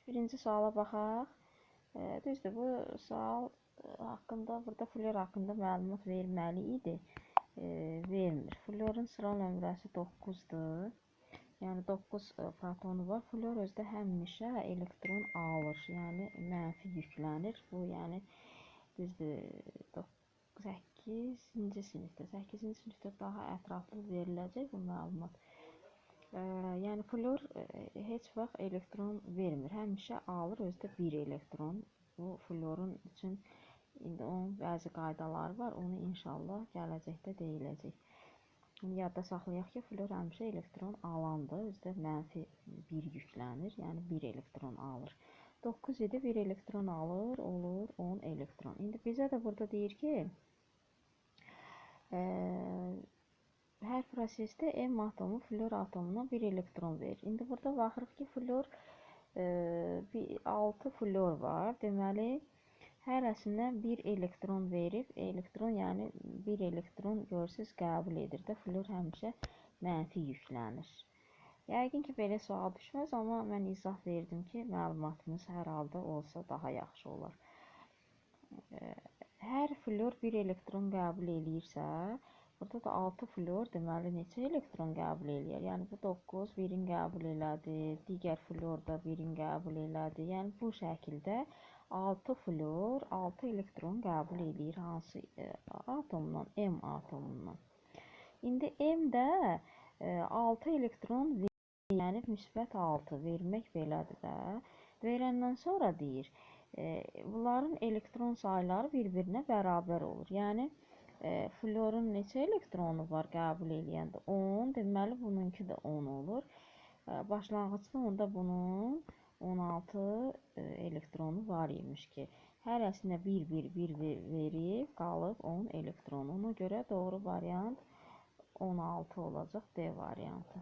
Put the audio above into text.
Birinci suala baxaq. Düzdür, bu sual haqqında, burada flor haqqında məlumat verməli idi. Vermir. Florun sıra nömrəsi 9-dur. Yəni 9 protonu var. Flor özdə həmişə elektron alır. Yəni mənfi yüklənir. Bu yəni düzdür 8-ci sinifdə. 8-ci sinifdə daha ətraflı veriləcək bu məlumat. Yəni flor heç vaxt elektron vermir. Həmişə alır özdə bir elektron. Bu florun üçün indi onun bəzi qaydaları var. Onu inşallah gələcəkdə deyiləcək. Yadda saxlayaq ki, flor həmişə elektron alandır. Özdə mənfi 1 yüklənir. Yəni 1 elektron alır. 9 idi, 1 elektron alır, olur 10 elektron. İndi bizə də burada deyir ki, hər prosesdə M atomu flor atomuna 1 elektron verir. İndi burada baxırıq ki, flor 6 flor var. Deməli, hərəsindən 1 elektron verib. Elektron, yəni 1 elektron görürsüz qəbul edir də. Flor həmişə mənfi yüklənir. Yəqin ki, belə sual düşməz, amma mən izah verdim ki, məlumatımız hər halda olsa daha yaxşı olar. Hər flor 1 elektron qəbul eləyirsə, burada da 6 flor deməli neçə elektron qəbul eləyir? Yəni bu 9 1-in qəbul elədi, digər flor da 1-in qəbul elədi. Yəni bu şəkildə 6 flor 6 elektron qəbul eləyir hansı atomdan? M atomundan. İndi M də 6 elektron verir. Yəni müsbət 6 vermək belədir də. Verəndən sonra deyir, bunların elektron sayları bir-birinə bərabər olur. Yəni florun neçə elektronu var qəbul eləyəndə? 10. Deməli bununki də 10 olur. Başlanğıcda onda bunun 16 elektronu var imiş ki, hərəsinə 1 verib qalıb 10 elektron. Ona görə doğru variant 16 olacaq D variantı.